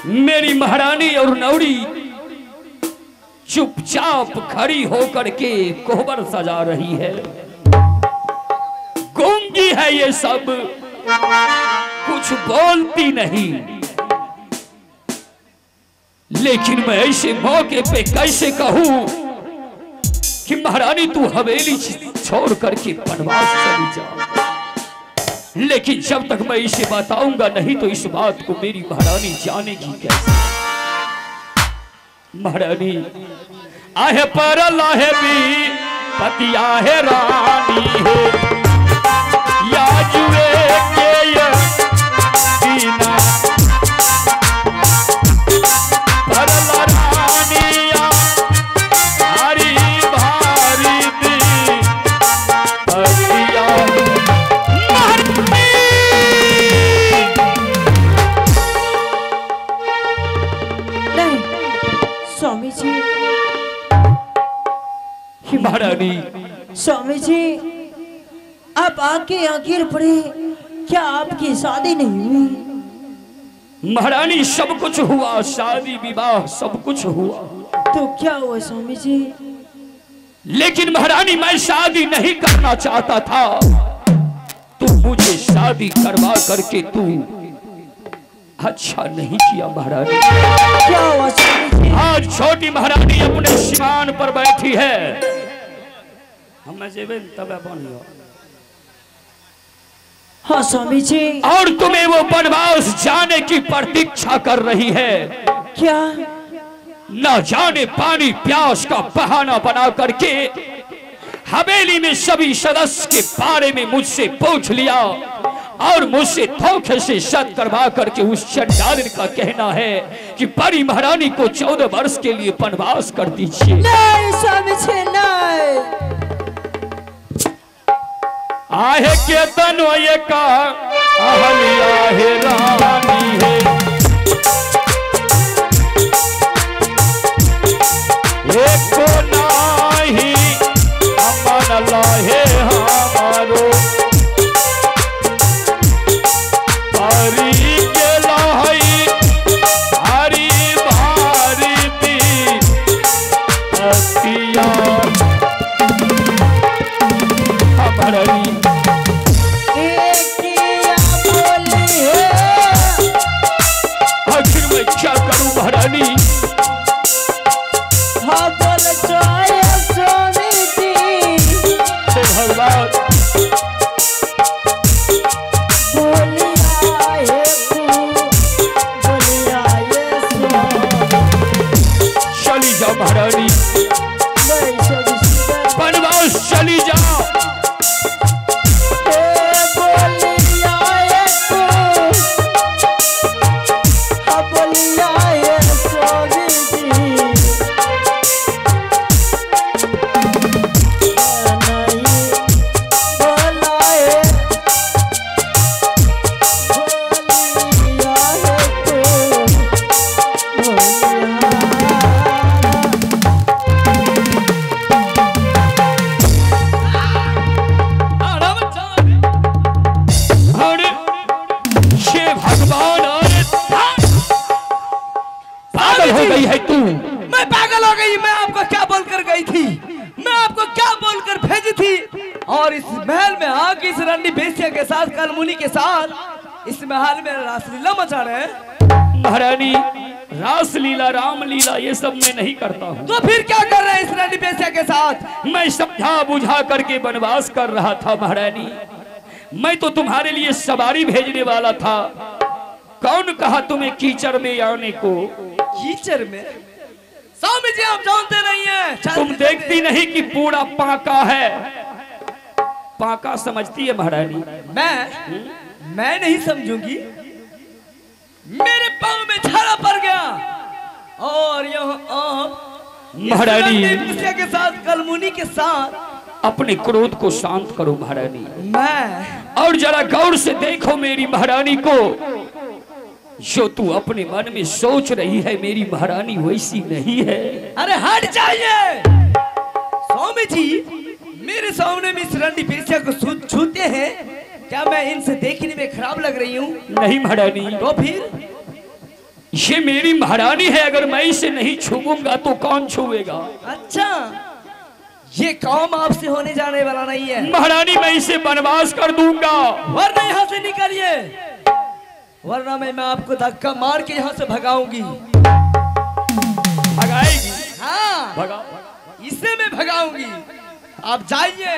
मेरी महारानी और नौरी चुपचाप खड़ी होकर के कोहबर सजा रही है। गूंगी है ये सब, कुछ बोलती नहीं। लेकिन मैं ऐसे मौके पे कैसे कहूं कि महारानी तू हवेली छोड़ करके वनवास चली जा। लेकिन जब तक मैं इसे बताऊंगा नहीं तो इस बात को मेरी महारानी जानेगी कैसे। महारानी आहे पर लाहे भी पति आहे रानी है या जुए के ये बीना पर रानिया भारी भारी दी पतिया स्वामी जी, महारानी स्वामी जी आप आके आखिर पड़े, क्या आपकी शादी नहीं हुई? महारानी सब कुछ हुआ, शादी विवाह सब कुछ हुआ। तो क्या हुआ स्वामी जी? लेकिन महारानी मैं शादी नहीं करना चाहता था, तू मुझे शादी करवा करके तू अच्छा नहीं किया महारानी। क्या हुआ स्वामी जी? आज छोटी महारानी अपने सिमान पर बैठी है, हम जेबे तब बन गया। हाँ स्वामी जी। और तुम्हें वो वनवास जाने की प्रतीक्षा कर रही है। क्या? न जाने पानी प्यास का बहाना बना करके हवेली में सभी सदस्य के बारे में मुझसे पूछ लिया और मुझसे धोखे से शर्त करवा करके उस चंडालिन का कहना है कि बड़ी महारानी को 14 वर्ष के लिए वनवास कर दीजिए। नहीं स्वामी जी नहीं। आहे के तनोये का अहलिया है रानी है, एक को नाही अमन लाहे हमारो हरी के लाही हरी भारी दी पतिया हमारी आखिर मैं क्या करूं महारानी? हाँ बोल जाए स्वामी जी। हे भगवान चली जाओ महारानी, वनवास चली जाओ। हो गई है तू? मैं पागल हो गई। मैं आपको क्या बोलकर गई थी? मैं आपको क्या बोलकर भेजी थी? और इस महल में आके इस रंडी बेसिया के साथ, कलमुनी के साथ इस महल में रासलीला मचा रहे हैं। महारानी रासलीला रामलीला ये सब मैं नहीं करता हूँ। तो फिर क्या कर रहे हैं इस रंडी बेसिया के साथ? मैं समझा बुझा करके वनवास कर रहा था महारानी। मैं तो तुम्हारे लिए सवारी भेजने वाला था। कौन कहा तुम्हें कीचड़ में आने को? कीचड़ में? स्वामी जी आप जानते नहीं हैं। तुम देखती नहीं कि पूरा पाका है? पाका समझती है महारानी? मैं नहीं समझूंगी। मेरे पाँव में छाला पड़ गया और यहाँ महारानी के साथ, कलमुनी के साथ। अपने क्रोध को शांत करो महारानी। मैं और जरा गौर से देखो मेरी महारानी को। जो तू अपने मन में सोच रही है मेरी महारानी वैसी नहीं है। अरे हट जाइए स्वामी जी। मेरे सामने में इस रंडी बेसिया को छूते हैं क्या? मैं इनसे देखने में खराब लग रही हूँ? नहीं महारानी। तो फिर ये मेरी महारानी है, अगर मैं इसे नहीं छूऊंगा तो कौन छुएगा? अच्छा, ये काम आपसे होने जाने वाला नहीं है महारानी, मैं इसे वनवास कर दूंगा, वरना यहाँ से निकलिए, वरना मैं आपको धक्का मार के यहाँ से भगाऊंगी। भगाएगी? हाँ, भगा। इसे मैं भगाऊंगी, आप जाइए।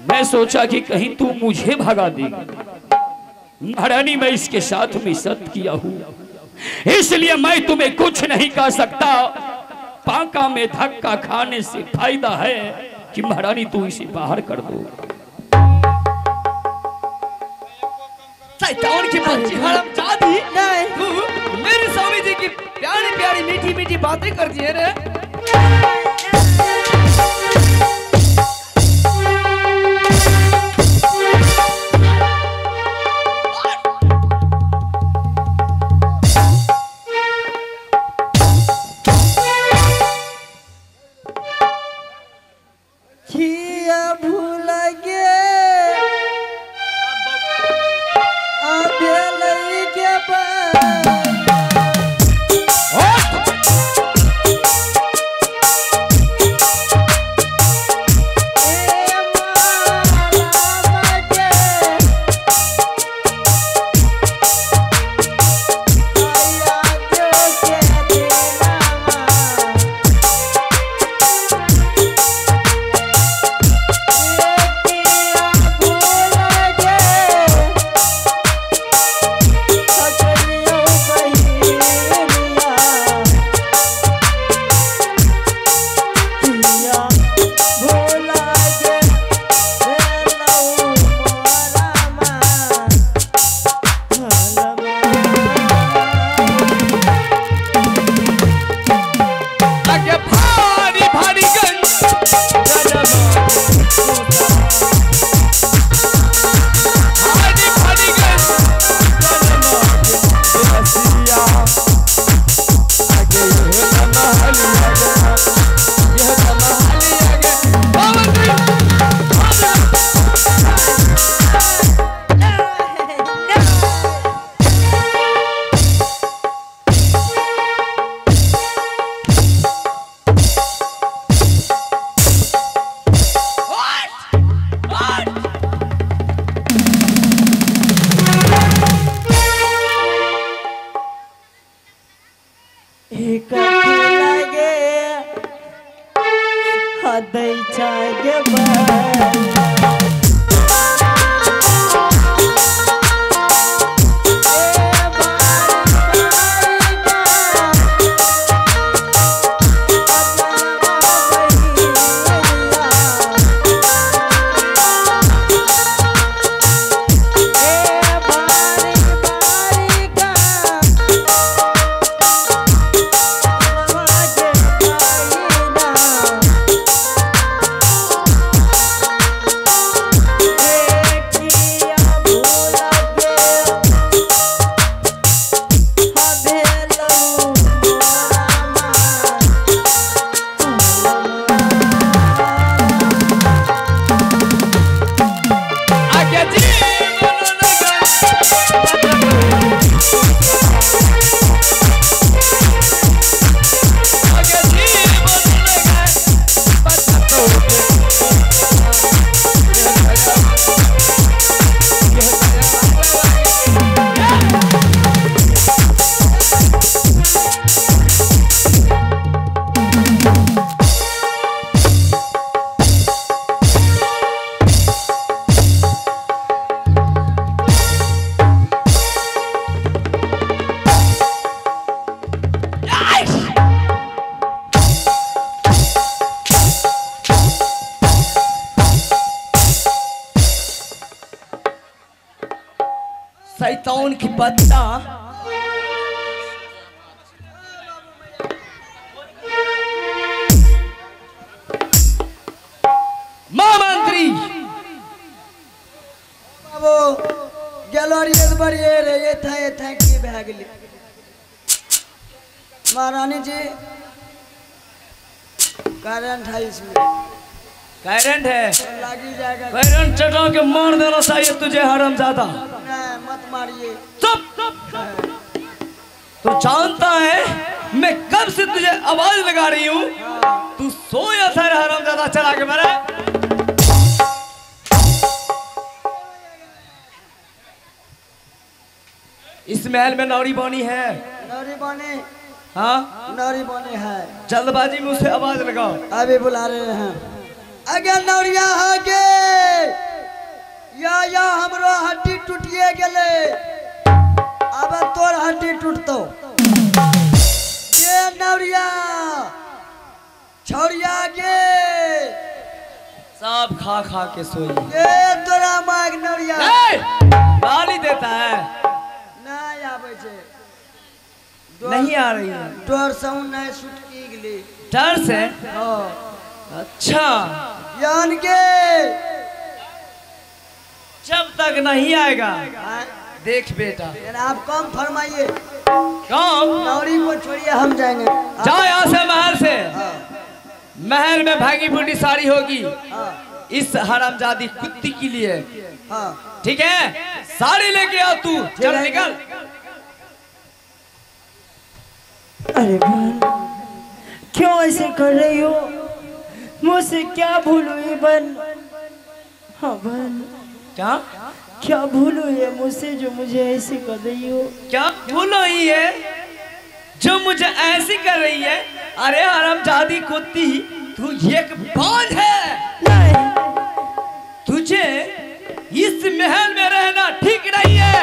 मैं सोचा कि कहीं तू मुझे भगा देगी। महारानी, मैं इसके साथ में सत्य किया हूँ, इसलिए मैं तुम्हें कुछ नहीं कह सकता। पाका में धक्का खाने से फायदा है कि महारानी तू इसे बाहर कर दो। शैतान की बच्ची हरामजादी, तू मेरे स्वामी जी की प्यारी प्यारी मीठी मीठी बातें कर दिए रे। शैतान की बच्चा, महामंत्री बाबू गैलरी बढ़िए रे, ये था की बह गई। महारानी जी करंट है इसमें, करंट है, लगी जाएगा। करंट चटा के मार देना चाहिए तुझे हरामजादा। मत मारिए। चुप। तू जानता है मैं कब से तुझे आवाज लगा रही हूँ, तू सोया था हरामजादा, चला के मरे। इस महल में नौरी बानी है। नौरी बने, हाँ नौरी बने है। जल्दबाजी में उसे आवाज लगाओ। अभी बुला रहे हैं। अगर नौरिया आगे या हमरो हड्डी टूटिए गेले, अब तोर हड्डी टूटतो। ये नौरिया छौरिया गे सब खा खा के सोई। ये तोरा माग नौरिया गाली देता है। नहीं आवे छे, नहीं आ रही है। तोर साउंड नहीं सुटकी गेली। डर से? हां अच्छा, यान के जब तक नहीं आएगा देख बेटा। आप कम फरमाइए। कौन? नौरी को छोड़िए, हम जाएंगे। जाओ यहाँ से, महल से। महल में भागी फूटी साड़ी होगी इस हरामजादी कुत्ती के लिए। हाँ ठीक है, साड़ी लेके आओ तू। चल निकल। अरे बहन, क्यों ऐसे कर रही हो? मुझसे क्या भूल हुई बहन? हाँ बहन, क्या भूल हुई है मुझसे जो मुझे ऐसे कर रही हो? क्या भूल हुई है जो मुझे ऐसी कर रही है? अरे हरामजादी कुत्ती, तू एक बाज है। नहीं, तुझे इस महल में रहना ठीक नहीं है।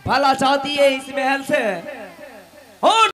भला चाहती है इस महल से, और